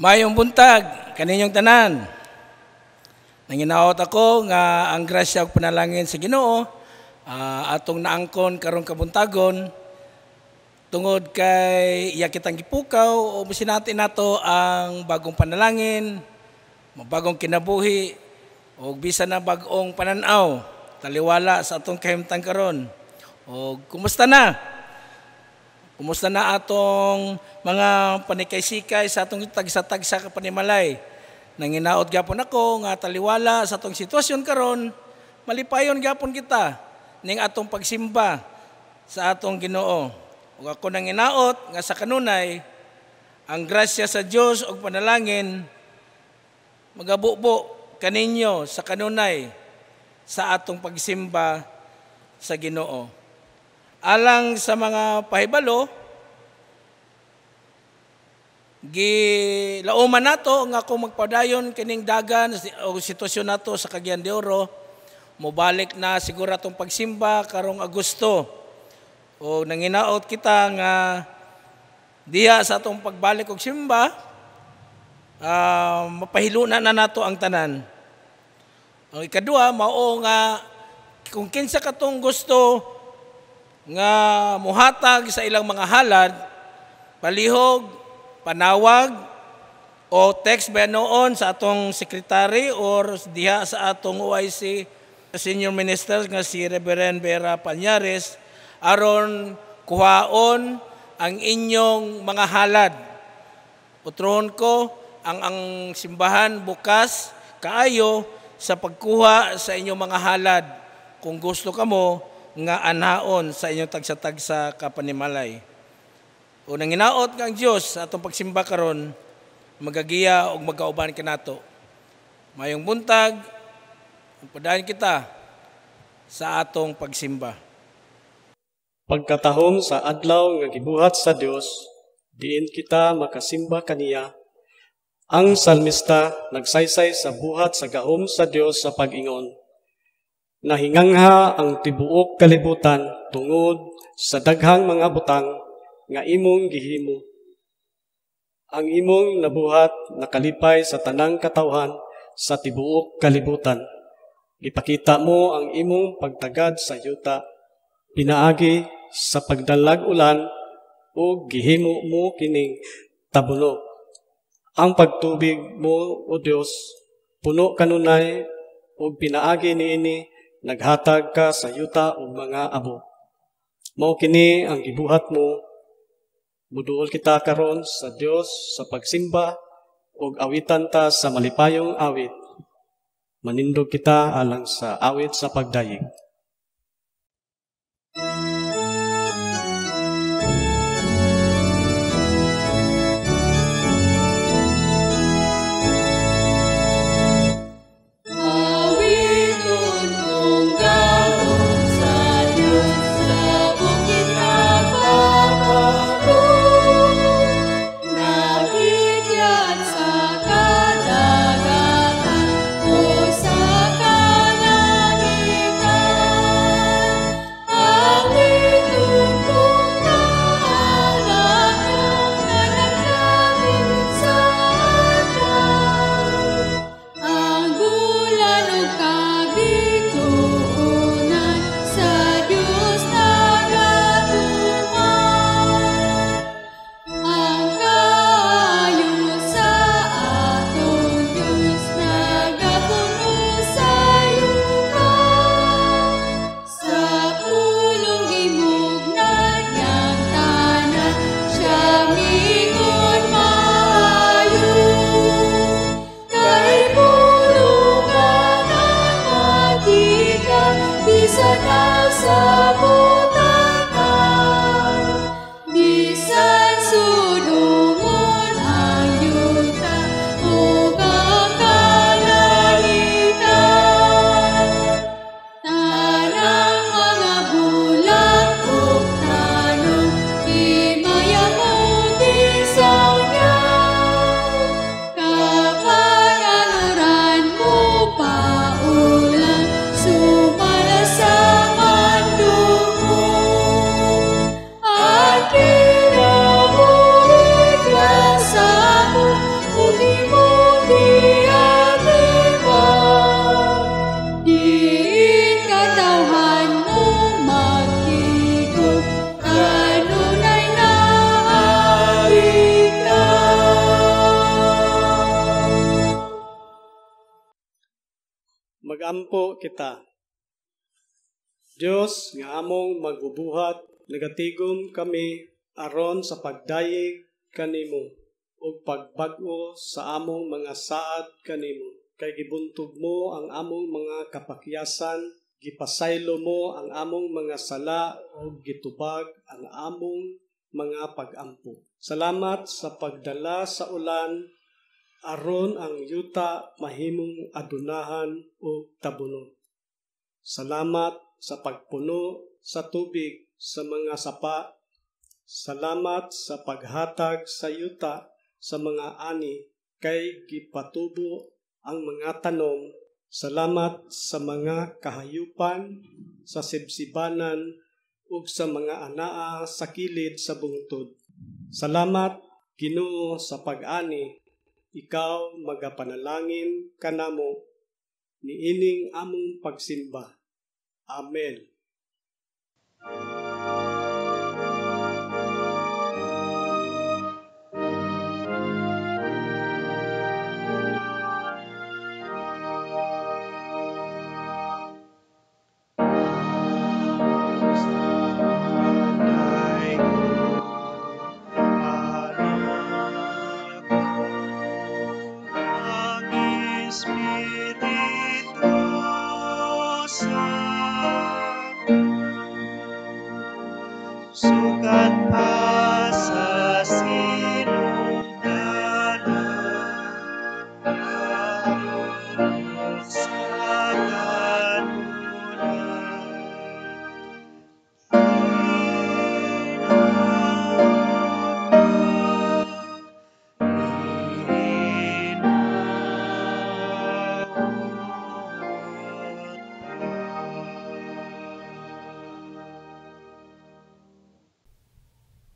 Mayong buntag kaninyong tanan. Nanginaot ako nga ang grasya ug panalangin sa Ginoo atong naangkon karong kabuntagon tungod kay iya kitang gipukaw o sinati nato ang bagong panalangin, bagong kinabuhi o bisan na bagong pananaw taliwala sa atong kahimtang karon. O kumusta na? Kumusta na atong mga panikay-sikay sa atong tagsa-tagsa ka panimalay? Nanginaot gyapon ako nga taliwala sa atong sitwasyon karon, malipayon gyapon kita ning atong pagsimba sa atong Ginoo. Ug ako nanginaot nga sa kanunay ang grasya sa Dios ug panalangin magabubo kaninyo sa kanunay sa atong pagsimba sa Ginoo. Alang sa mga pahibalo, gilauman nato nga kung magpadayon kining dagan o sitwasyon nato sa Cagayan de Oro, mobalik na siguro atong pagsimba karong Agosto. O nanginaot kita nga diha sa atong pagbalik og simba, mapahilunan na nato ang tanan. Ang ikadua, mao nga kung kinsa katong gusto nga muhatag sa ilang mga halad, palihog, panawag, o text ba noon sa atong sekretary or diha sa atong OIC senior minister nga si Reverend Vera Pañares aron kuhaon ang inyong mga halad. Utrohon ko ang simbahan bukas kaayo sa pagkuha sa inyong mga halad kung gusto kamo nga anaon sa inyong tagsa-tagsa kapanimalay. O nanginaot nga ang Dios sa atong pagsimba karon magagiya og magkauban kanato. Mayong buntag, padayon kita sa atong pagsimba. Pagkatahom sa adlaw nga gibuhat sa Dios, diin kita makasimba kaniya. Ang salmista nagsaysay sa buhat sa gahom sa Dios sa pag-ingon. Nahingangha ang tibuok kalibutan tungod sa daghang mga butang nga imong gihimo. Ang imong nabuhat nakalipay sa tanang katawhan sa tibuok kalibutan. Ipakita mo ang imong pagtagad sa yuta, pinaagi sa pagdalag ulan o gihimo mo kining tabuno. Ang pagtubig mo, O Dios, puno kanunay o pinaagi niini naghatag ka sa yuta o mga abo. Mao kini ang gibuhat mo. Muduol kita karon sa Dios sa pagsimba ug awitan ta sa malipayong awit. Manindog kita alang sa awit sa pagdayeg. Sa kanangika Magampo kita. Dios nga among magbubuhat, nagatigom kami aron sa pagdayeg kanimo ug pagbag-o sa among mga saad kanimo. Kay gibuntog mo ang among mga kapakyasan, gipasaylo mo ang among mga sala ug gitubag ang among mga pag-ampo. Salamat sa pagdala sa ulan aron ang yuta mahimong adunahan o tabuno. Salamat sa pagpuno sa tubig sa mga sapa. Salamat sa paghatag sa yuta sa mga ani kay gipatubo ang mga tanom. Salamat sa mga kahayupan sa sibsibanan ug sa mga anaa sa kilid sa bungtod. Salamat Ginoo sa pag-ani. Ikaw magapanalangin kanamo niining among pagsimba. Amen. Sukat pa sa sinugdanan, ahon sa kanunan.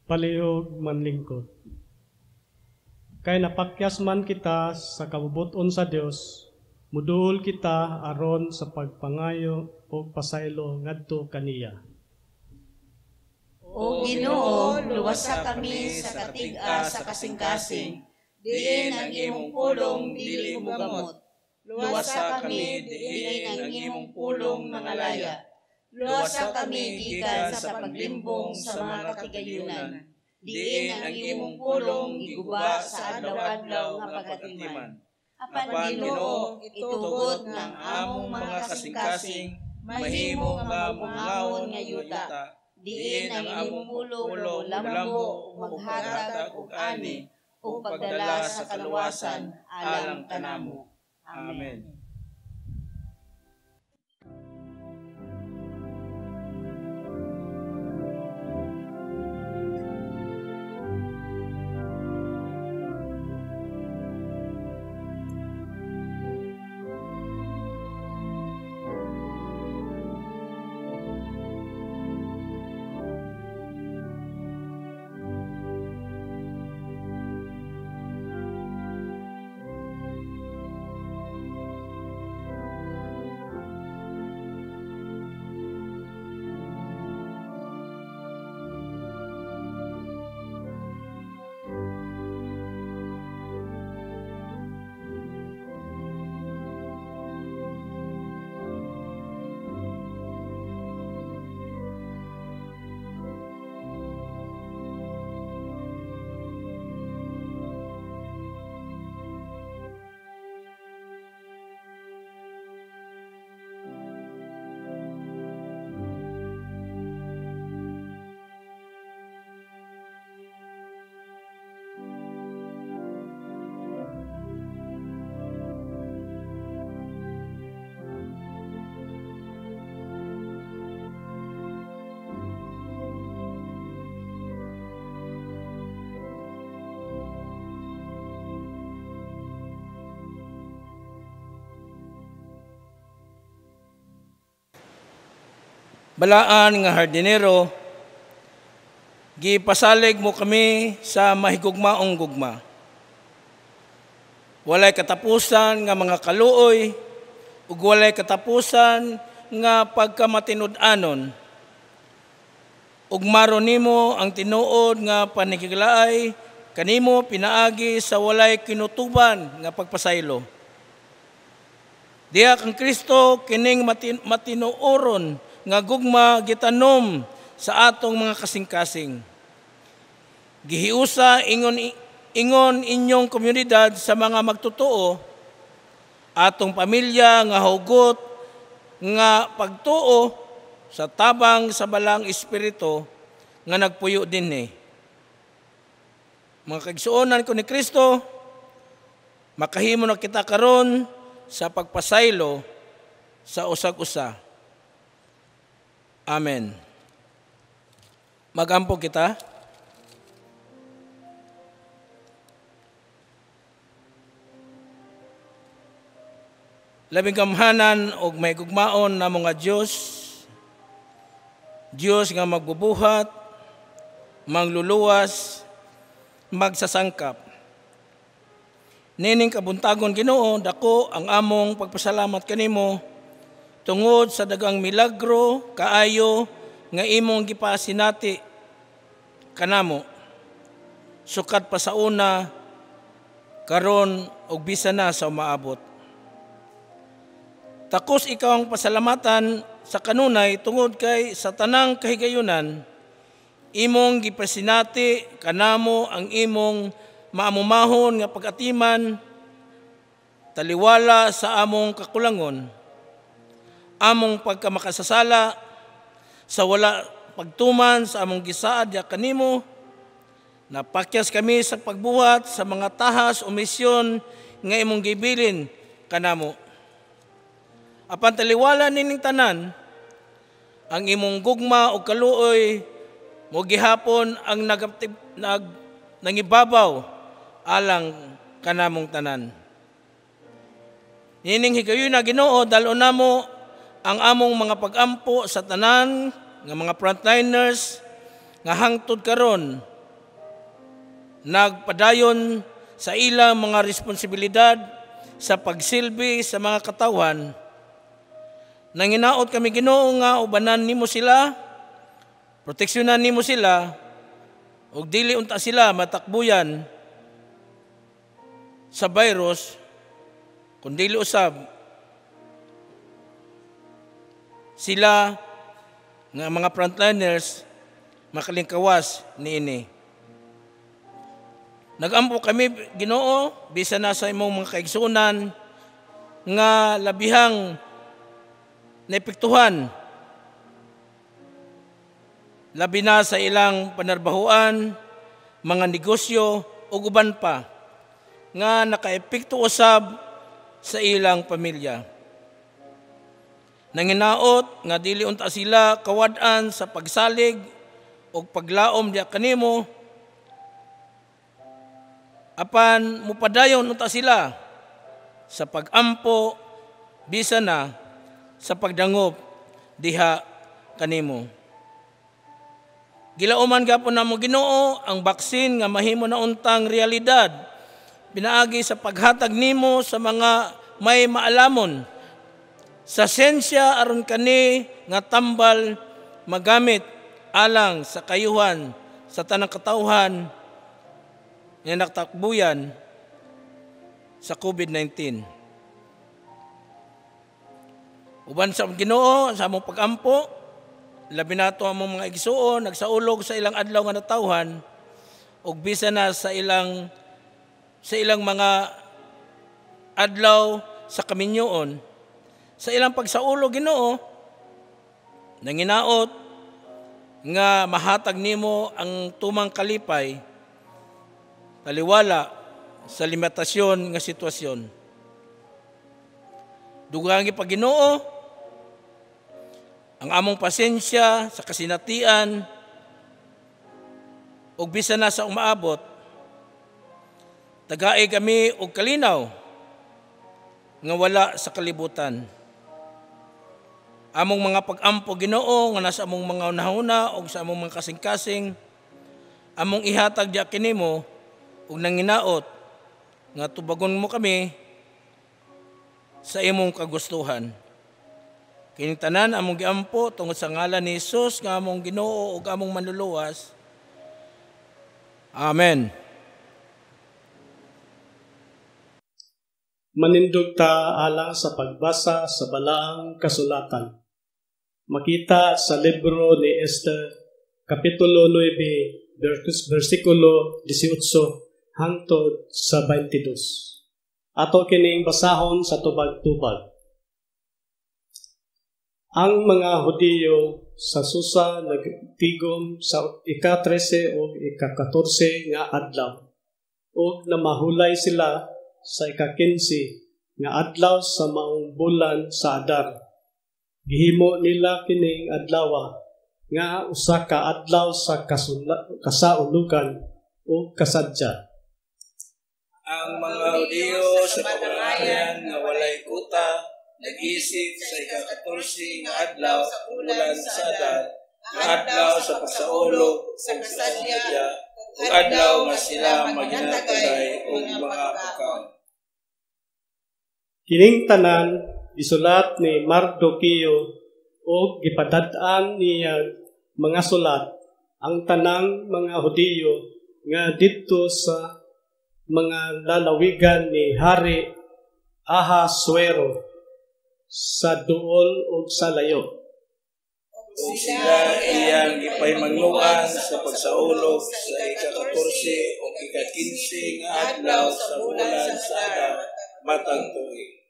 Palihog manlingkod. Kay napakyas man kita sa kabubuton sa Dios, muduol kita aron sa pagpangayo o pasaylo ngadto kaniya. O Ginoo, luwasa kami sa katig-a sa kasing-kasing, diin ang imong pulong dili mo gamot. Luwasa kami diin ang imong pulong mangalaya. Luwasa kami gikan sa paglimbong sa mga katigayunan. Diin ang imong pulong giguba sa adlaw-adlaw nga pagatiman. Apan Ginoo, itugot ng among mga kasing-kasing, mahimo nga mungawon nga yuta. Diin ang imong pulong lambo ug maghatag og ani ug pagdala sa kaluwasan alang kanamo. Amen. Balaan nga hardinero, gipasalig mo kami sa mahigugmaong gugma. Walay katapusan nga mga kaluoy, ug walay katapusan nga pagkamatinud-anon. Ug maron nimo ang tinuod nga panigiglaay, kanimo pinaagi sa walay kinutuban nga pagpasaylo. Diha kang Kristo kining matinuoron nga gugma gitanom sa atong mga kasing-kasing. Gihiusa ingon inyong komunidad sa mga magtutuo, atong pamilya nga hugot nga pagtuo sa tabang sa balang espiritu nga nagpuyo dinhi. Mga kaigsuonan ko ni Kristo, makahimo na kita karon sa pagpasaylo sa usag-usa. Amen. Magampo kita. Labing gamhanan og may gugmaon na mga Diyos nga magbubuhat, mangluluwas, magsasangkap. Nining kabuntagon Ginoo, dako ang among pagpasalamat kanimo tungod sa dagang milagro kaayo nga imong gipasinati kanamo. Sukat pa sa una, karon og bisan na sa umaabot. Takos ikaw ang pasalamatan sa kanunay tungod kay sa tanang kahigayunan, imong gipasinati kanamo ang imong maamumahon nga pag-atiman, taliwala sa among kakulangon, among pagkamakasasala, sa wala pagtuman sa among gisaad ya kanimo, napakyas kami sa pagbuhat sa mga tahas o misyon nga imong gibilin kanamo. Apan taliwala nining tanan, ang imong gugma o kaluoy mo gihapon ang nangibabaw alang kanamong tanan. Nining higayon na Ginoo, dalon namo ang among mga pag-ampo sa tanan nga mga frontliners nga hangtod karon nagpadayon sa ilang mga responsibilidad sa pagsilbi sa mga katawan. Nanginaot kami Ginoo nga ubanan nimo sila, proteksyonan nimo sila, ug dili unta sila matakbuyan sa virus, kundi usab sila nga mga frontliners makalingkawas niini. Nagampo kami Ginoo bisan na sa imong mga kaigsuonan nga labihang naepektuhan labi na sa ilang panarbahuan, mga negosyo o uban pa nga nakaepekto usab sa ilang pamilya. Nanginaot nga dili unta sila kawad-an sa pagsalig o paglaom diya kanimo, apan mupadayon unta sila sa pag-ampo bisan na sa pagdangop diha kanimo. Gilauman gapon namo Ginoo ang baksin nga mahimo na untang realidad pinaagi sa paghatag nimo sa mga may maalamon sa siyensya aron kani nga tambal magamit alang sa kayuhan sa tanang katawhan nga nagtakbuyan sa COVID-19. Uban sa Ginoo sa among pag-ampo, labi nato among mga igsuon nagsaulog sa ilang adlaw nga natawhan ug bisan na sa ilang mga adlaw sa kaminyoon. Sa ilang pagsaulog Ginoo, nanginaot nga mahatag nimo ang tumang kalipay taliwala sa limitasyon nga sitwasyon. Dugang pa Ginoo ang among pasensya sa kasinatian ug bisan na sa umaabot, tagaay kami og kalinaw nga wala sa kalibutan. Among mga pag-ampo Ginoo nga nasa among mga unahuna ug sa among mga kasing-kasing, among ihatag diya kinimo ug nanginaot nga tubagon mo kami sa imong kagustuhan. Kining tanan among giampo tungod sa ngalan ni Hesus nga among Ginoo ug among manluluwas. Amen. manindog ta alang sa pagbasa sa balaang kasulatan. Makita sa libro ni Esther, Kapitulo 9, versikulo 18 hangtod sa 22. Ato kining basahon sa tubag-tubag. Ang mga Hudiyo sa Susa nagtigom sa ika-13 o ika-14 nga adlaw o namahulay sila sa ika-15 nga adlaw sa maong bulan sa Adar. Gihimo nila kining adlaw nga usa ka adlaw sa kasaulugan o kasadya. Ang mga Hudiyo sa pamamayan nga walay kuta nag-isip sa ika-14 nga adlaw sa bulan sa Adar, nga adlaw sa pagsaulog sa kasadya, ug adlaw nga sila maginatagay og mga pagkaon. Kining tanan isulat ni Mardoqueo o gipadad-an niya mga sulat ang tanang mga Hudiyo nga didto sa mga lalawigan ni Hari Ahasuero sa duol o sa layo. O sila iyang gipaymangnuan sa pagsaulog sa ika-14 o ika-15 nga adlaw sa bulan sa Adar matang tuig.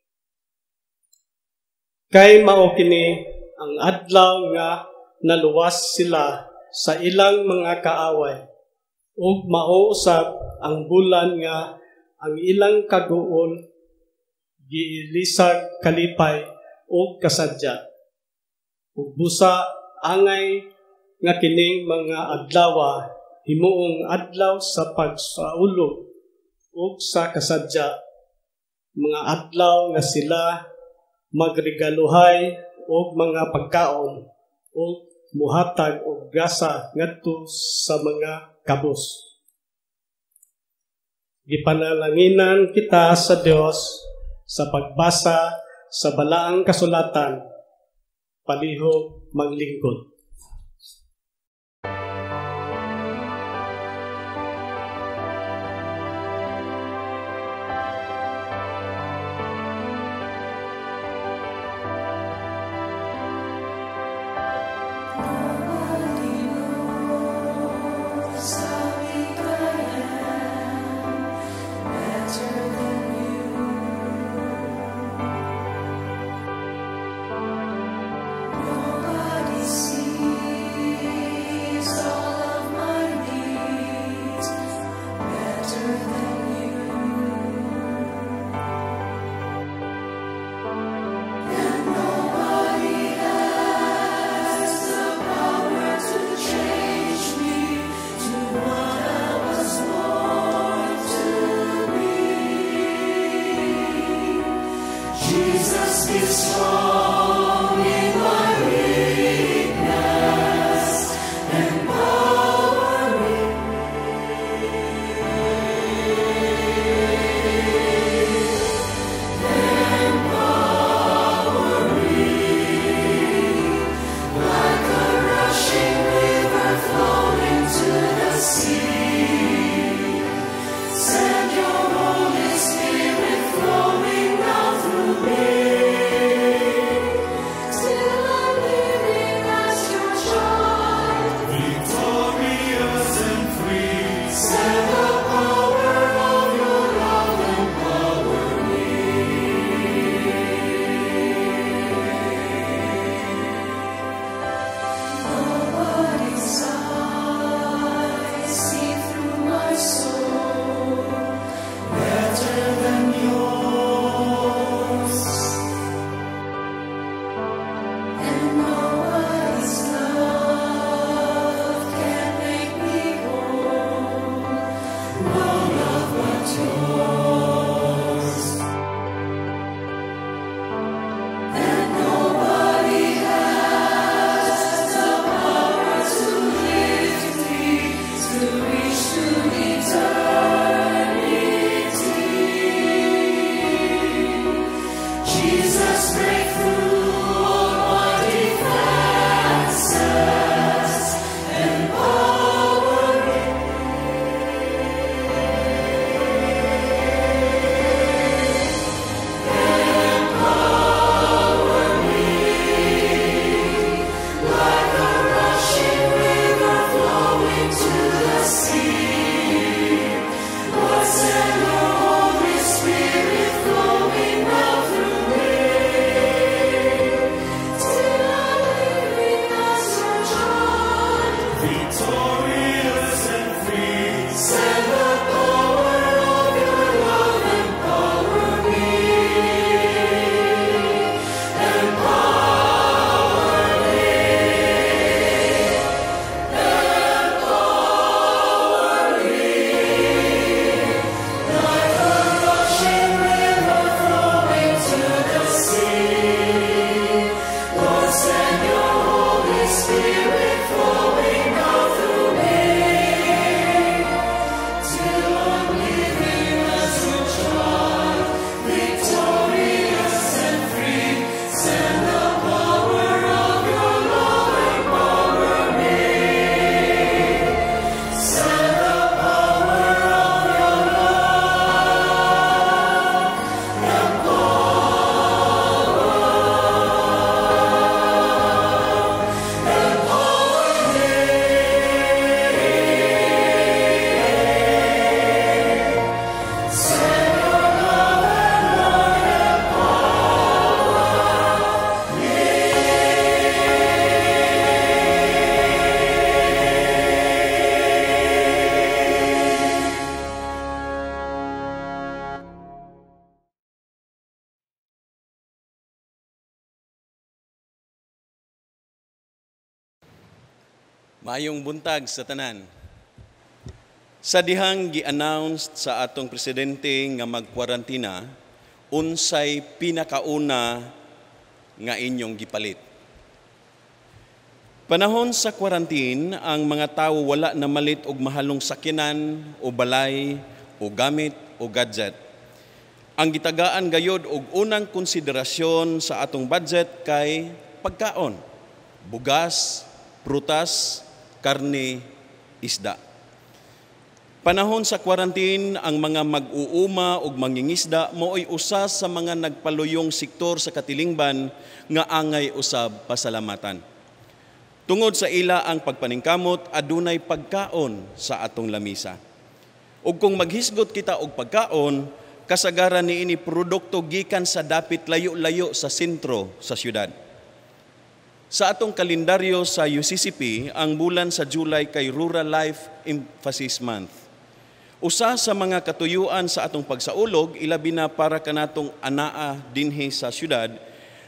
Kay mao kini ang adlaw nga naluwas sila sa ilang mga kaaway ug mao usab ang bulan nga ang ilang kaguol giilisag kalipay o kasadya. Ug busa angay nga kining mga adlaw himuong adlaw sa pagsaulog o sa kasadya, mga adlaw nga sila magregaluhay o mga pagkaon o muhatag o gasa ngadto sa mga kabos. Gipanalanginan kita sa Dios sa pagbasa sa balaang kasulatan, palihog maglingkod. Maayong buntag sa tanan. Sa dihang gi-announce sa atong presidente nga magkwarantina, unsay pinakauna nga inyong gipalit. Panahon sa quarantine, ang mga tao wala na malit og mahalong sakyanan o balay o gamit o gadget. Ang gitagaan gayod og unang konsiderasyon sa atong budget kay pagkaon, bugas, prutas, karne, isda. Panahon sa quarantine, ang mga mag-uuma ug mangingisda mo'y usa sa mga nagpaluyong sektor sa katilingban nga angay usab pasalamatan. Tungod sa ila ang pagpaningkamot, adunay pagkaon sa atong lamisa. Ug kung maghisgot kita og pagkaon, kasagaran niini produkto gikan sa dapit layo-layo sa sentro sa syudad. Sa atong kalendaryo sa UCCP, ang bulan sa July kay Rural Life Emphasis Month. Usa sa mga katuyuan sa atong pagsaulog, ilabi na para kanatong anaa dinhi sa syudad,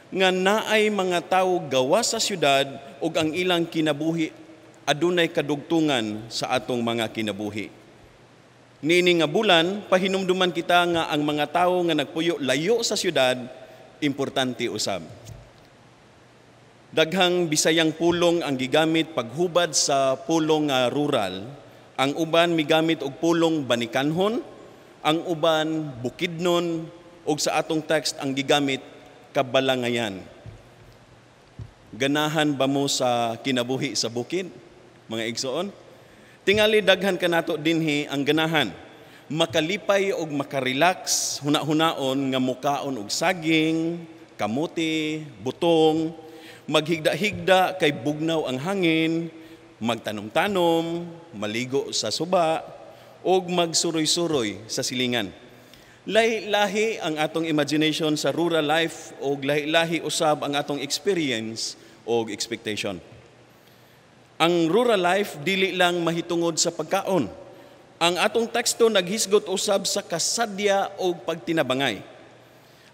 nga naay mga tawo gawa sa syudad ug ang ilang kinabuhi adunay kadugtungan sa atong mga kinabuhi. Niini nga bulan, pahinumduman kita nga ang mga tawo nga nagpuyo layo sa syudad, importante usab. Daghang Bisayang pulong ang gigamit paghubad sa pulong rural. Ang uban migamit og pulong banikanhon, ang uban bukidnon, ug sa atong text ang gigamit kabalangayan. Ganahan ba mo sa kinabuhi sa bukid, mga igsoon? Tingali daghan kanato dinhi ang ganahan. Makalipay og makarelax, huna-hunaon nga mukaon og saging, kamuti, butong, maghigda-higda kay bugnaw ang hangin, magtanom-tanom, maligo sa suba, o magsuroy-suroy sa silingan. Lahi-lahi ang atong imagination sa rural life o lahi-lahi usab ang atong experience o expectation. Ang rural life dili lang mahitungod sa pagkaon. Ang atong teksto naghisgot usab sa kasadya o pagtinabangay.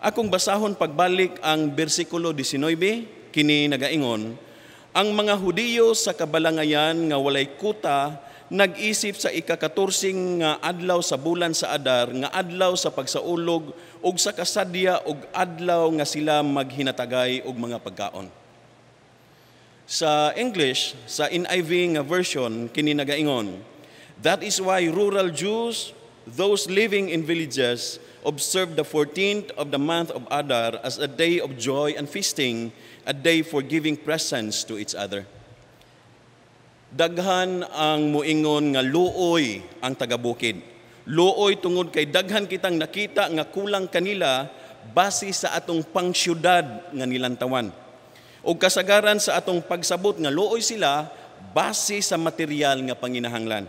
Akong basahon pagbalik ang bersikulo 19, kini nagaingon, ang mga Hudiyo sa kabalangayan nga walay kuta nag-isip sa ika-14 nga adlaw sa bulan sa Adar nga adlaw sa pagsaulog ug sa kasadya ug adlaw nga sila maghinatagay og mga pagkaon. Sa English, sa NIV nga version kini nagaingon, that is why rural Jews, those living in villages, observe the 14th of the month of Adar as a day of joy and feasting, a day for giving presents to each other. Daghan ang muingon nga luoy ang tagabukid. Luoy tungod kay daghan kitang nakita nga kulang kanila base sa atong pangsyudad nga nilantawan. O kasagaran sa atong pagsabot nga luoy sila base sa material nga panginahanglan.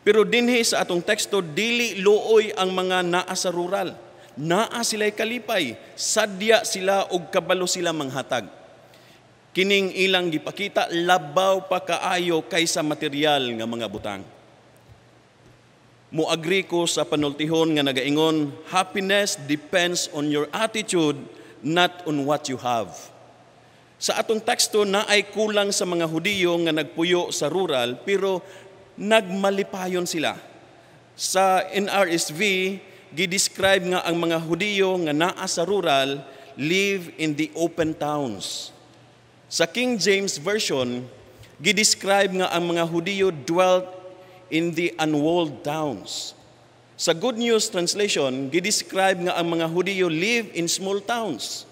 Pero dinhi sa atong teksto, dili luoy ang mga naa sa rural. Naa sila'y kalipay, sadya sila og kabalo sila manghatag. Kining ilang gipakita, labaw pa kaayo kaysa material nga mga butang. Muagri ko sa panultihon nga nagaingon, happiness depends on your attitude, not on what you have. Sa atong teksto, naay kulang sa mga Hudiyo nga nagpuyo sa rural, pero nagmalipayon sila. Sa NRSV, gidescribe nga ang mga Hudiyo nga naa sa rural live in the open towns. Sa King James Version, gidescribe nga ang mga Hudiyo dwelt in the unwalled towns. Sa Good News Translation, gidescribe nga ang mga Hudiyo live in small towns.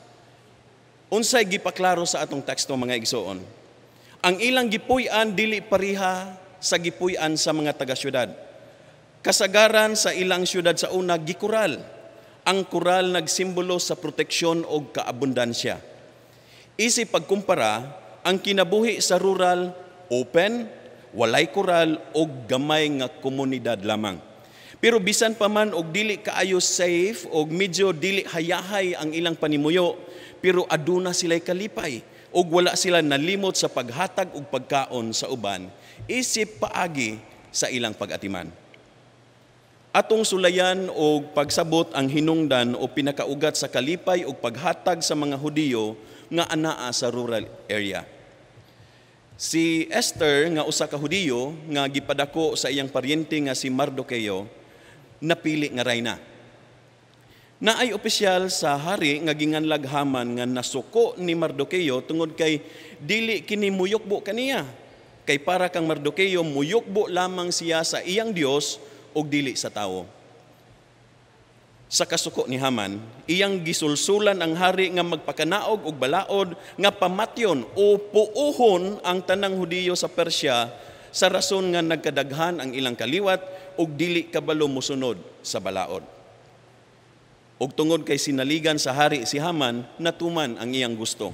Unsay gipaklaro sa atong teksto mga igsoon? Ang ilang gipuy-an dili pariha sa gipuy-an sa mga taga-syudad. Kasagaran sa ilang syudad sa una, gikural. Ang kural nagsimbolo sa proteksyon o kaabundansya. Isip pagkumpara, ang kinabuhi sa rural, open, walay kural o gamay nga komunidad lamang. Pero bisan pa man og dili kaayo safe o medyo dili hayahay ang ilang panimuyo, pero aduna sila'y kalipay o wala sila nalimot sa paghatag og pagkaon sa uban, isip paagi sa ilang pag-atiman. Atong sulayan o pagsabot ang hinungdan o pinakaugat sa kalipay o paghatag sa mga Hudiyo nga anaa sa rural area. Si Esther nga usa ka Hudiyo nga gipadako sa iyang paryente nga si Mardoqueo napili nga reyna. Naay opisyal sa hari nga ginganlag Haman nga nasuko ni Mardoqueo tungod kay dili kini muyokbo kaniya. Kay para kang Mardoqueo muyokbo lamang siya sa iyang Dios ug dili sa tawo. Sa kasuko ni Haman, iyang gisulsulan ang hari nga magpakanaog og balaod nga pamatyon o puuhon ang tanang Hudiyo sa Persya sa rason nga nagkadaghan ang ilang kaliwat ug dili kabalo mosunod sa balaod. Ug tungod kay sinaligan sa hari si Haman, natuman ang iyang gusto.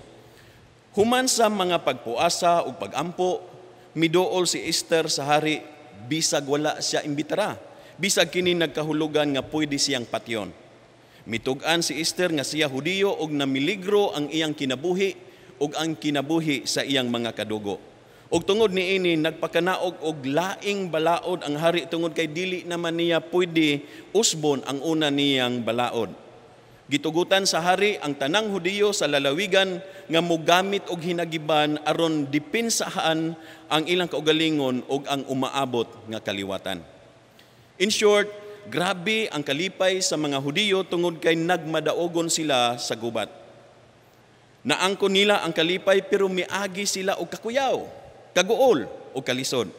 Human sa mga pagpuasa ug pagampo, miduol si Esther sa hari bisag wala siya imbitara. Bisag kini nagkahulugan nga pwede siyang patyon. Mitug-an si Esther nga siya Hudiyo ug namiligro ang iyang kinabuhi ug ang kinabuhi sa iyang mga kadugo. Ug tungod niini nagpakanaog og laing balaod ang hari tungod kay dili naman niya pwede usbon ang una niyang balaod. Gitugutan sa hari ang tanang Hudiyo sa lalawigan nga mogamit og hinagiban aron dipinsahan ang ilang kaugalingon ug ang umaabot nga kaliwatan. In short, grabe ang kalipay sa mga Hudiyo tungod kay nagmadaogon sila sa gubat. Naangkon nila ang kalipay pero miagi sila og kakuyaw, kaguol o kalisod.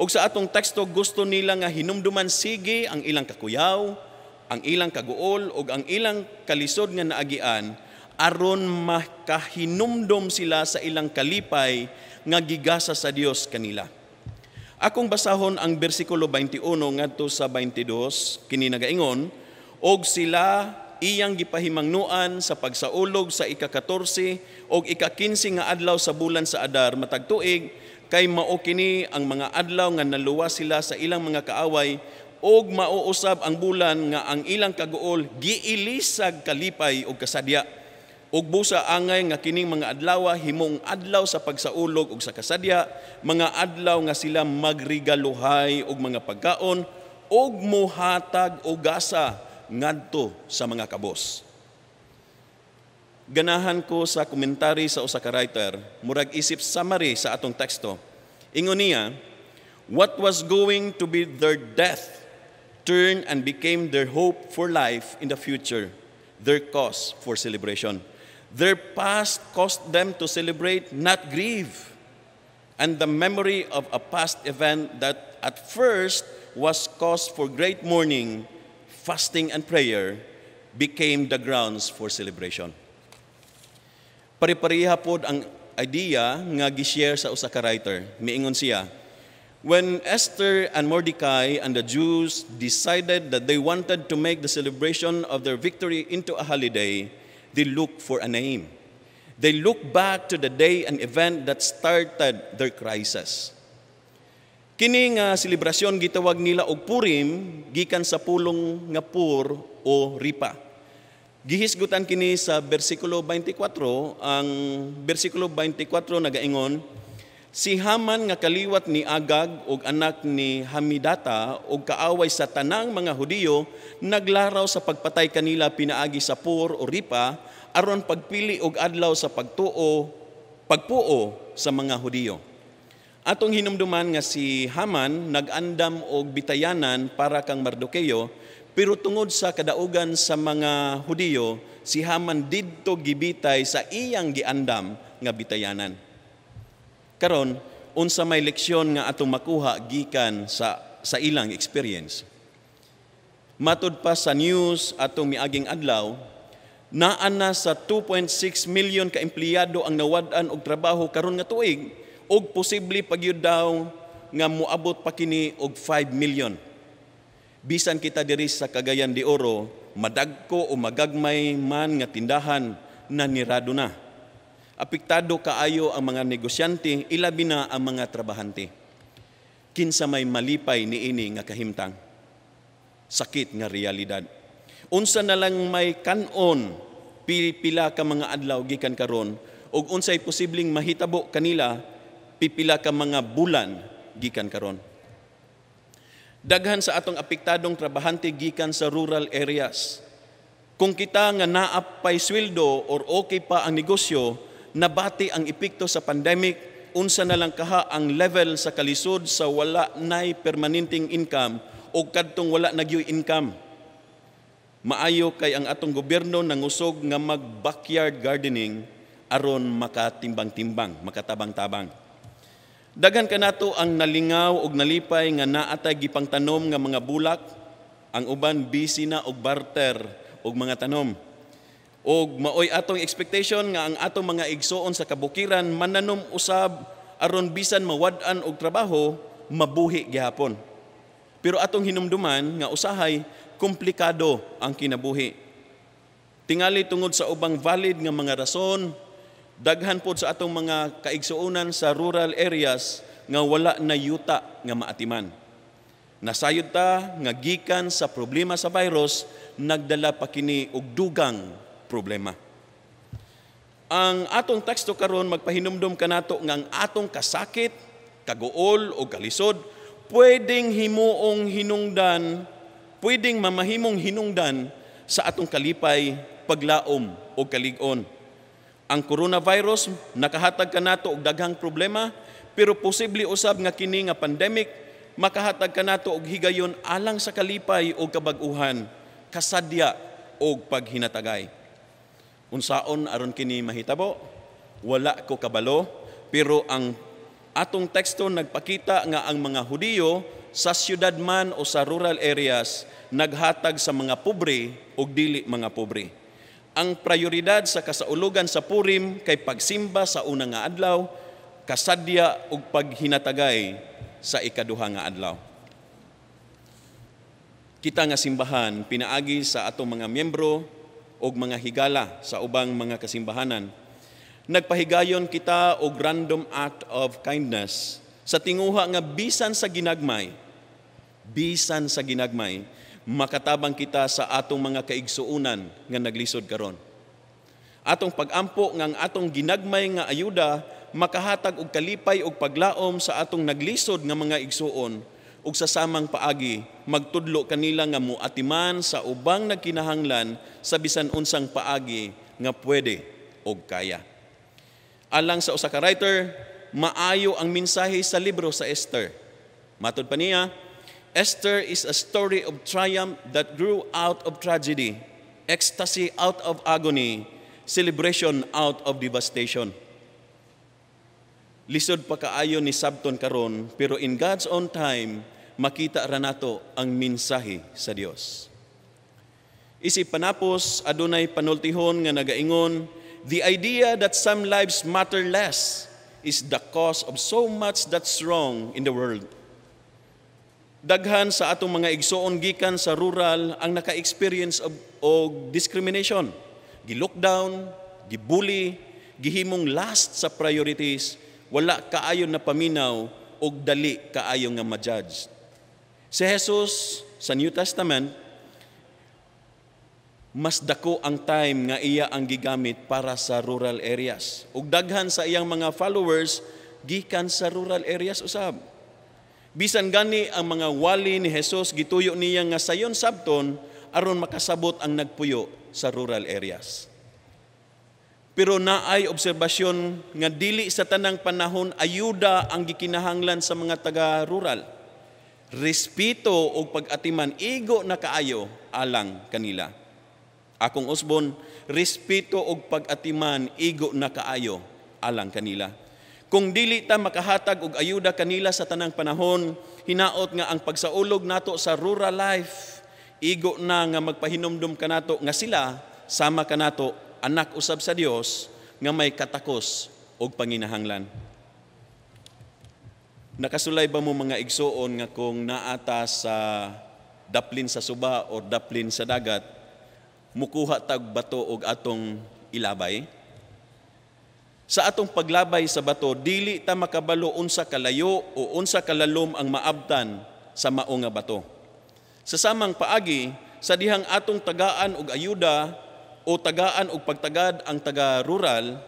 Og sa atong teksto gusto nila nga hinumduman sige ang ilang kakuyaw, ang ilang kaguol o ang ilang kalisod nga naagian aron makahinumdom sila sa ilang kalipay nga gigasa sa Dios kanila. Akong basahon ang bersikulo 21 ngadto sa 22 kini nagaingon, og sila iyang gipahimangnuan sa pagsaulog sa ika-14 og ika-15 nga adlaw sa bulan sa Adar matag tuig kay mao kini ang mga adlaw nga naluwas sila sa ilang mga kaaway og mauusab ang bulan nga ang ilang kaguol giilisag kalipay og kasadya. Ug busa angay nga kining mga adlaw himong adlaw sa pagsaulog ug sa kasadya, mga adlaw nga sila magregaluhay og mga pagkaon ug muhatag og gasa ngadto sa mga kabos. Ganahan ko sa komentary sa usa ka writer, murag isip summary sa atong teksto. Ingon niya, what was going to be their death turned and became their hope for life in the future, their cause for celebration. Their past caused them to celebrate, not grieve. And the memory of a past event that at first was cause for great mourning, fasting and prayer became the grounds for celebration. Pari-pariha pod ang idea nga gi-share sa usa ka writer. Miingon siya, when Esther and Mordecai and the Jews decided that they wanted to make the celebration of their victory into a holiday, they look for a name. They look back to the day and event that started their crisis. Kini nga selebrasyon gitawag nila og Purim gikan sa pulong nga pur o ripa. Gihisgutan kini sa bersikulo 24, ang bersikulo 24 nagaingon, si Haman nga kaliwat ni Agag ug anak ni Hamidata ug kaaway sa tanang mga Hudiyo naglaraw sa pagpatay kanila pinaagi sa pur o ripa aron pagpili og adlaw sa pagpuo sa mga Hudiyo. Atong hinumduman nga si Haman nag-andam og bitayanan para kang Mardoqueo, pero tungod sa kadaugan sa mga Hudiyo, si Haman didto gibitay sa iyang giandam nga bitayanan. Karon, unsa may leksyon nga atong makuha gikan sa ilang experience. Matud pa sa news atong miaging adlaw, naa na sa 2.6 million ka empleyado ang nawad-an og trabaho karon nga tuig og posible pagyud daw nga moabot pa kini og 5 million. Bisan kita diri sa Cagayan de Oro, madagko o magagmay man nga tindahan na nirado na. Apektado kaayo ang mga negosyante, ilabi na ang mga trabahante. Kinsa may malipay niini nga kahimtang. Sakit nga realidad. Unsa na lang may kanon, pipila ka mga adlaw gikan karon, ug unsay posibleng mahitabo kanila, pipila ka mga bulan gikan karon. Daghan sa atong apektadong trabahante gikan sa rural areas. Kung kita nga naapay sweldo or okay pa ang negosyo, nabati ang epekto sa pandemic unsa na lang kaha ang level sa kalisod sa wala nay permanenteng income o kadtong wala nagyoy income. Maayo kay ang atong gobyerno nangusog nga mag-backyard gardening aron makatimbang-timbang, makatabang-tabang. Daghan kanato ang nalingaw og nalipay nga naatay gipangtanom nga mga bulak, ang uban busy na og barter og mga tanom. Og maoy atong expectation nga ang atong mga igsoon sa kabukiran mananom usab aron bisan mawad-an og trabaho, mabuhi gihapon. Pero atong hinumduman nga usahay komplikado ang kinabuhi. Tingali tungod sa ubang valid nga mga rason, daghan pod sa atong mga kaigsuonan sa rural areas nga wala na yuta nga maatiman. Nasayod ta nga gikan sa problema sa virus, nagdala pa kini og dugang problema. Ang atong teksto karon magpahinumdum kanato nga ang atong kasakit, kaguol o kalisod pwedeng mamahimong hinungdan sa atong kalipay, paglaom o kalig-on. Ang coronavirus nakahatag kanato og daghang problema, pero posible usab nga kini nga pandemic makahatag kanato og higayon alang sa kalipay o kabag-uhan, kasadya o paghinatagay. Unsaon aron kini mahitabo? Wala ko kabalo, pero ang atong teksto nagpakita nga ang mga Hudiyo sa syudad man o sa rural areas naghatag sa mga pobre o dili mga pobre. Ang prioridad sa kasaulugan sa Purim kay pagsimba sa una nga adlaw, kasadya ug paghinatagay sa ikaduha nga adlaw. Kita nga simbahan pinaagi sa atong mga miyembro og mga higala sa ubang mga kasimbahanan. Nagpahigayon kita og random act of kindness sa tinguha nga bisan sa ginagmay, makatabang kita sa atong mga kaigsuunan nga naglisod karon. Atong pagampo nga ang atong ginagmay nga ayuda makahatag og kalipay og paglaom sa atong naglisod nga mga igsuon ug sa samang paagi magtudlo kanila nga muatiman sa ubang nagkinahanglan sa bisan unsang paagi nga pwede og kaya. Alang sa usa ka writer, maayo ang mensahe sa libro sa Esther. Matud pa niya, Esther is a story of triumph that grew out of tragedy, ecstasy out of agony, celebration out of devastation. Lisod pa kaayo ni sabton karon, pero in God's own time, makita ra nato ang mensahe sa Dios. Isip panapos, adunay panultihon nga nagaingon, the idea that some lives matter less is the cause of so much that's wrong in the world. Daghan sa atong mga igsoon gikan sa rural ang naka-experience og discrimination. Gi-lockdown, gibully, gihimong last sa priorities, wala kaayo na paminaw og dali kaayo nga ma-judge. Si Jesus sa New Testament, mas dako ang time nga iya ang gigamit para sa rural areas. Ug daghan sa iyang mga followers gikan sa rural areas usab. Bisan gani ang mga wali ni Jesus gituyo niya nga sayon sabton aron makasabot ang nagpuyo sa rural areas. Pero naay obserbasyon nga dili sa tanang panahon ayuda ang gikinahanglan sa mga taga-rural. Respeto o pag-atiman igo na kaayo alang kanila. Akong usbon, respeto o pag-atiman igo na kaayo alang kanila. Kung dili ta makahatag og ayuda kanila sa tanang panahon, hinaot nga ang pagsaulog nato sa rural life, igo na nga magpahinumdum kanato nga sila sama kanato anak usab sa Dios nga may katakos og panginahanglan. Nakasulay ba mo mga igsoon nga kung naata sa daplin sa suba o daplin sa dagat, mukuha tag bato og atong ilabay? Sa atong paglabay sa bato, dili ta makabalo unsa kalayo o unsa kalalom ang maabtan sa mao nga bato. Sa samang paagi, sa dihang atong tagaan og ayuda o tagaan og pagtagad ang taga-rural,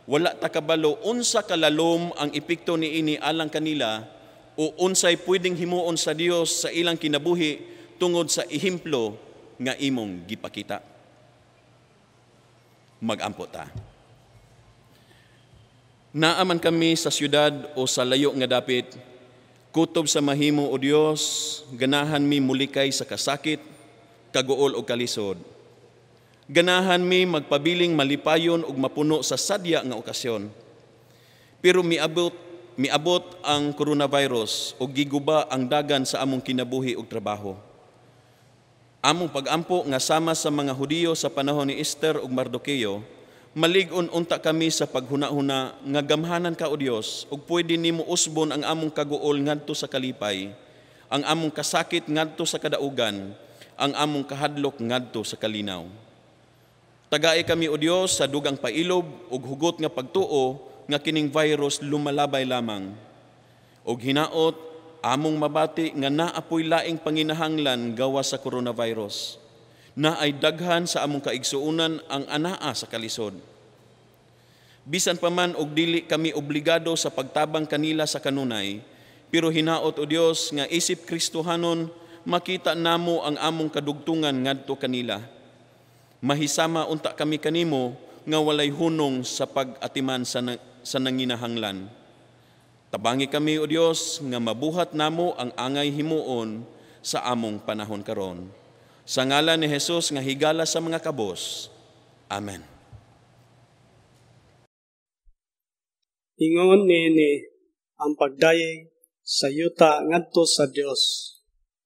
wala ta kabalo unsa kalalom ang epekto niini alang kanila o unsay pwedeng himuon sa Dios sa ilang kinabuhi tungod sa ehemplo nga imong gipakita. Mag-ampo ta. Naaman kami sa syudad o sa layo nga dapit, kutob sa mahimo o Dios, ganahan mi mulikay sa kasakit, kaguol o kalisod. Ganahan mi magpabiling malipayon ug mapuno sa sadya nga okasyon. Pero miabot ang coronavirus ug giguba ang dagan sa among kinabuhi ug trabaho. Among pag-ampo nga sama sa mga Hudiyo sa panahon ni Esther ug Mardoqueo, malig-on unta kami sa paghuna-huna nga gamhanan ka o Dios ug pwede nimo usbon ang among kaguol ngadto sa kalipay, ang among kasakit ngadto sa kadaugan, ang among kahadlok ngadto sa kalinaw. Tagay kami o Dios sa dugang pailob ug hugot nga pagtuo nga kining virus lumalabay lamang. Og hinaot among mabati nga naapoy laing panginahanglan gawa sa coronavirus. Na ay daghan sa among kaigsuunan ang anaa sa kalisod. Bisan pa man og dili kami obligado sa pagtabang kanila sa kanunay, pero hinaot o Dios nga isip Kristohanon makita namo ang among kadugtungan ngadto kanila. Mahisama unta kami kanimo nga walay hunong sa pag-atiman sa nanginahanglan. Tabangi kami o Dios nga mabuhat namo ang angay himuon sa among panahon karon. Sa ngalan ni Jesus nga higala sa mga kabos. Amen. Ingon niini ang pagdayeg sa yuta ngadto sa Dios.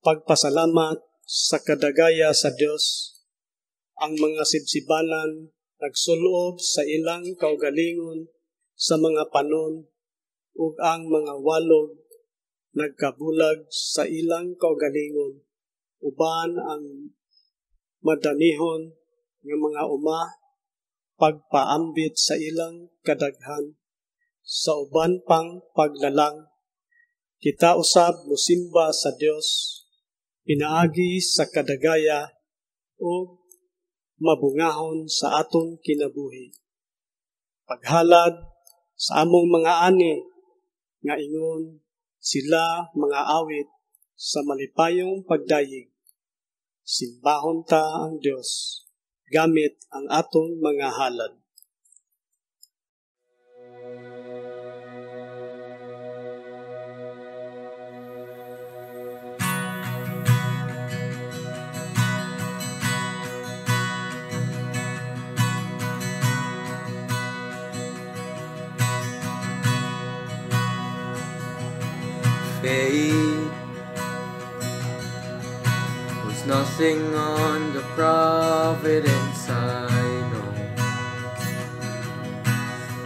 Pagpasalamat sa kadagaya sa Dios. Ang mga sibsibanan nagsulob sa ilang kaugalingon sa mga panon ug ang mga walog nagkabulag sa ilang kaugalingon. Uban ang madanihon nga mga uma pagpaambit sa ilang kadaghan sa uban pang paglalang. Kita usab musimba sa Dios pinaagi sa kadagaya o mabungahon sa atong kinabuhi. Paghalad sa among mga ani nga ingon sila mga awit sa malipayong pagdayeg. Simbahon ta ang Dios gamit ang atong mga halad. Faith was nothing on the providence I know,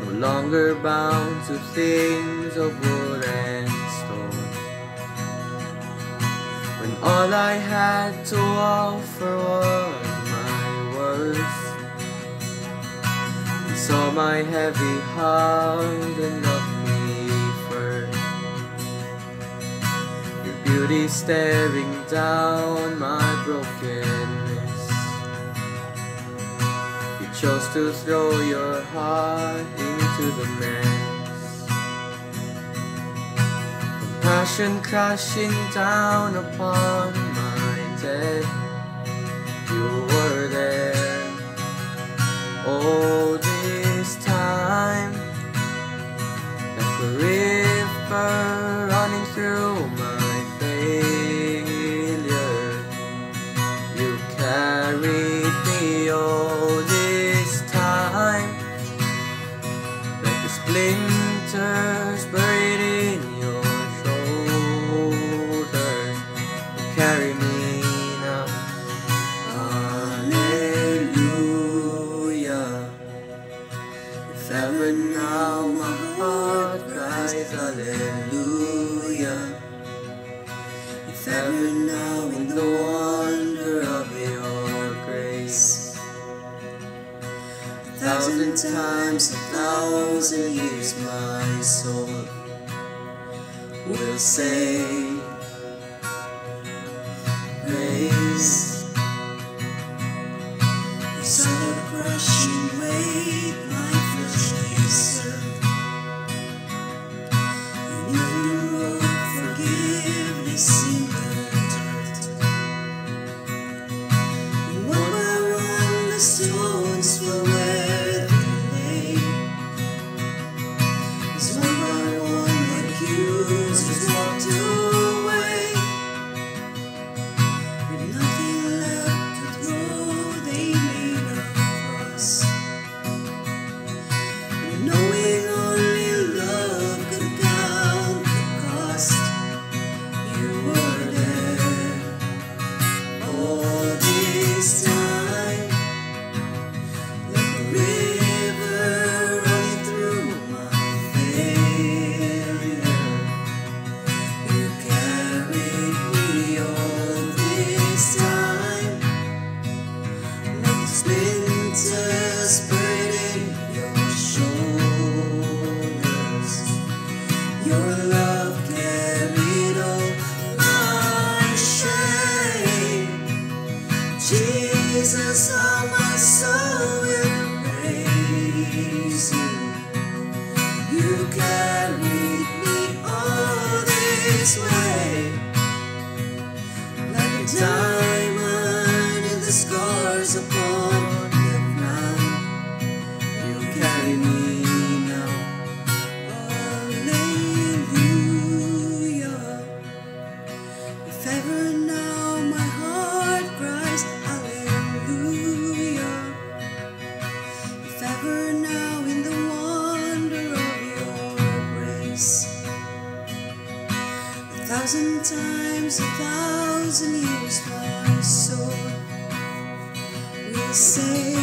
no longer bound to things of wood and stone. When all I had to offer was my worth, you saw my heavy heart and loved me first. Beauty staring down my brokenness. You chose to throw your heart into the mess. Compassion crashing down upon my death. You were there all this time, like a river running through my carried me all this time, like the splinters buried in your shoulders. You carry me now. Hallelujah. If ever now my heart cries hallelujah. If ever now in the wonder of your grace, 1,000 times, 1,000 years my soul will say praise. You saw the crushing weight my flesh deserved. You knew the road forgiveness in the dirt. And one by one the stones fell where they lay. 1,000 times, 1,000 years, my soul will say,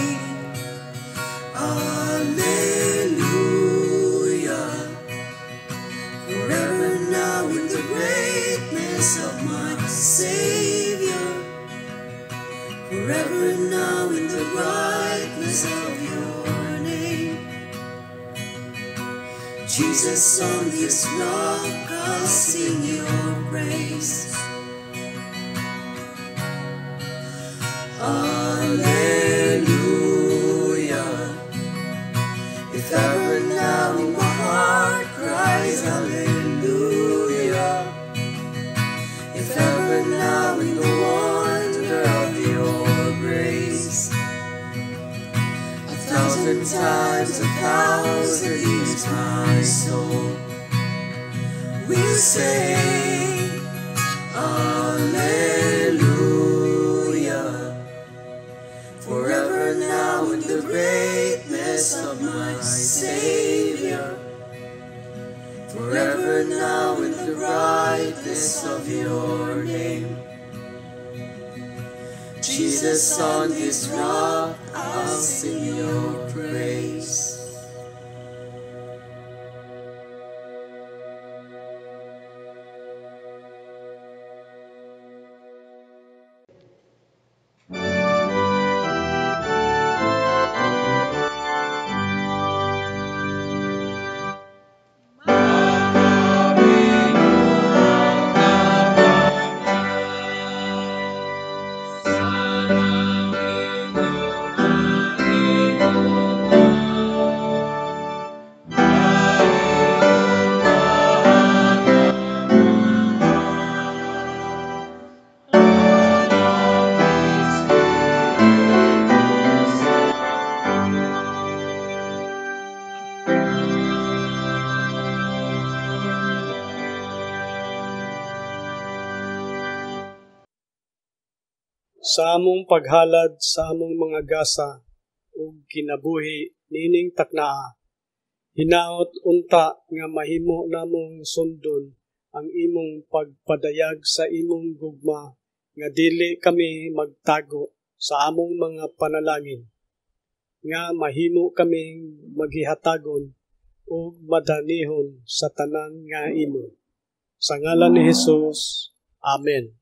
Alleluia. Forever now in the greatness of my Savior, forever now in the brightness of your name. Jesus, on this rock I'll sing your praise. Alleluia. If ever now in my heart cries hallelujah, if ever now in the wonder of your grace, 1,000 times, 1,000 years, my soul will say, Alleluia. Forever now in the greatness of my Savior, forever now in the brightness of your name. Jesus, on this rock I'll sing your praise. Sa among paghalad sa among mga gasa ug kinabuhi nining taknaa, hinaot unta nga mahimo namong sundon ang imong pagpadayag sa imong gugma, nga dili kami magtago sa among mga panalangin, nga mahimo kaming maghihatagon ug madanihon sa tanan nga imo. Sa ngalan ni Jesus, Amen.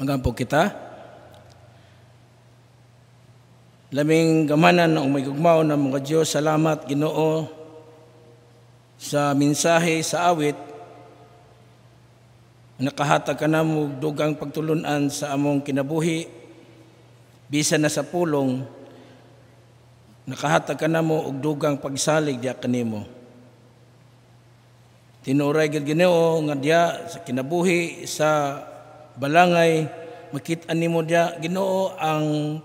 Magampo kita. Laming gamanan ng may gugmaw ng mga Diyos, salamat Ginoo sa mensahe sa awit. Nakahatag ka na mo dugang pagtulunan sa among kinabuhi, bisan na sa pulong, nakahatag ka na mo og dugang pagsalig diya kanimo. Tinuray gid Ginoo nga diya sa kinabuhi sa balangay makita nimo dia Ginoo ang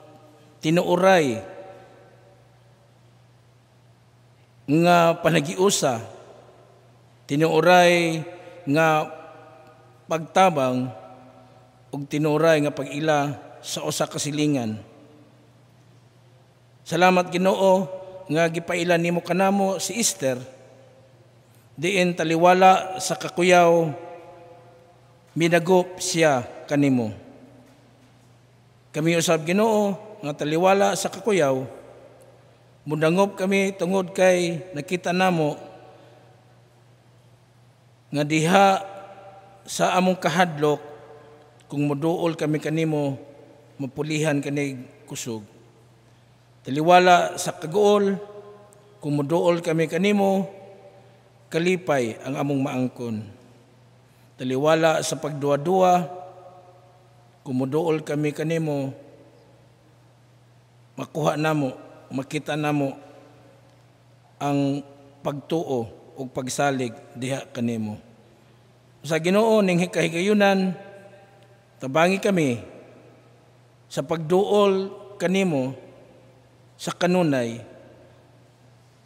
tinuoray nga panagiusa, tinuoray nga pagtabang ug tinuoray nga pag-ila sa usa ka silingan. Salamat Ginoo nga gipaila nimo kanamo si Esther diin taliwala sa kakuyaw minagop siya kanimo. Kami usab Ginoo nga taliwala sa kakuyaw mudangop kami tungod kay nakita namo nga diha sa among kahadlok kung moduol kami kanimo mapulihan kanig kusog. Taliwala sa kaguol kung moduol kami kanimo kalipay ang among maangkon. Taliwala sa pagduwa-duwa kung moduol kami kanimo makuha namo, makita namo ang pagtuo o pagsalig diha kanimo. Sa Ginoo ning hikahigayunan tabangi kami sa pagduol kanimo sa kanunay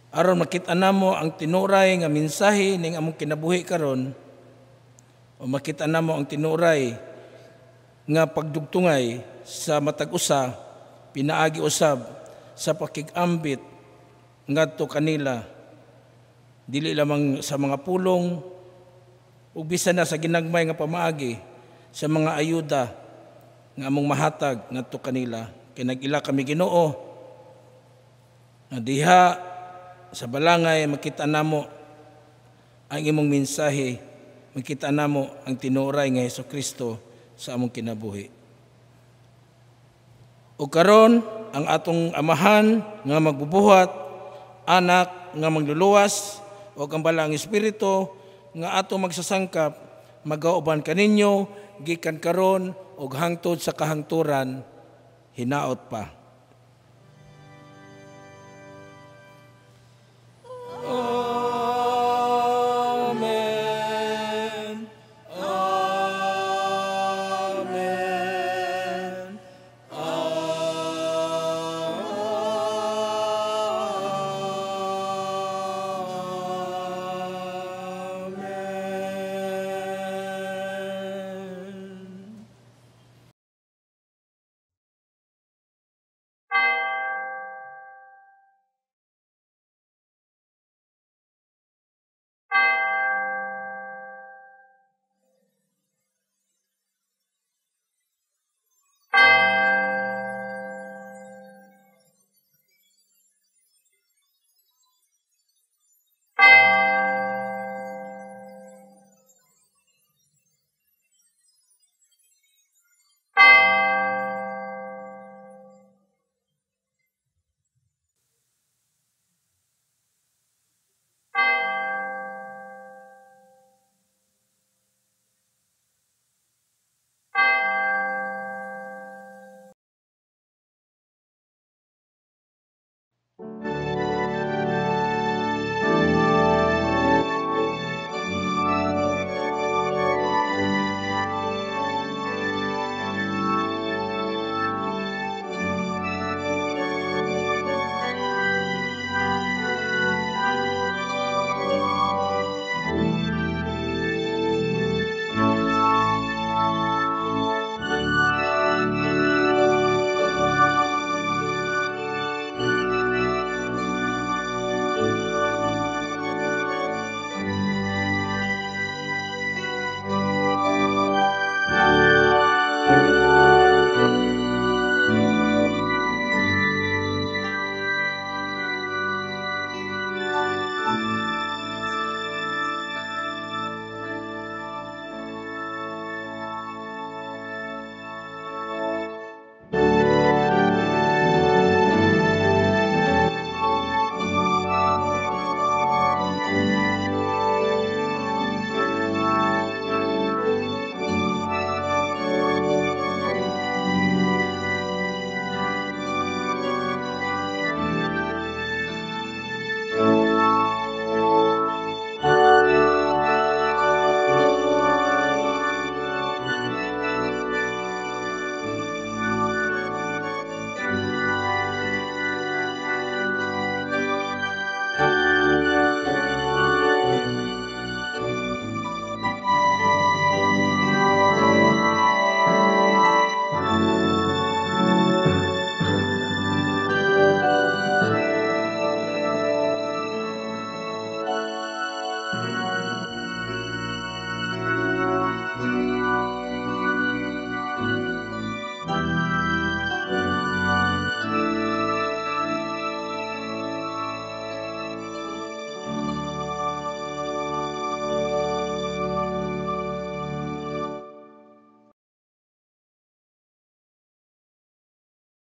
aron makita namo ang tinuray nga mensahe ning among kinabuhi karon o makita namo ang tinuray nga pagdugtungay sa matag usa pinaagi usab sa pakig-ambit ngadto kanila dili lamang sa mga pulong ug bisan na sa ginagmay nga pamaagi sa mga ayuda nga among mahatag ngadto kanila kay nag-ila kami Ginoo na diha sa balangay makita namo ang imong mensahe, makita namo ang tinuray nga Hesukristo sa among kinabuhi. O karon ang atong amahan nga magbubuhat, anak nga magluluwas o ang balang espiritu nga atong magsasangkap magauban kaninyo gikan karon og hangtod sa kahangturan hinaot pa.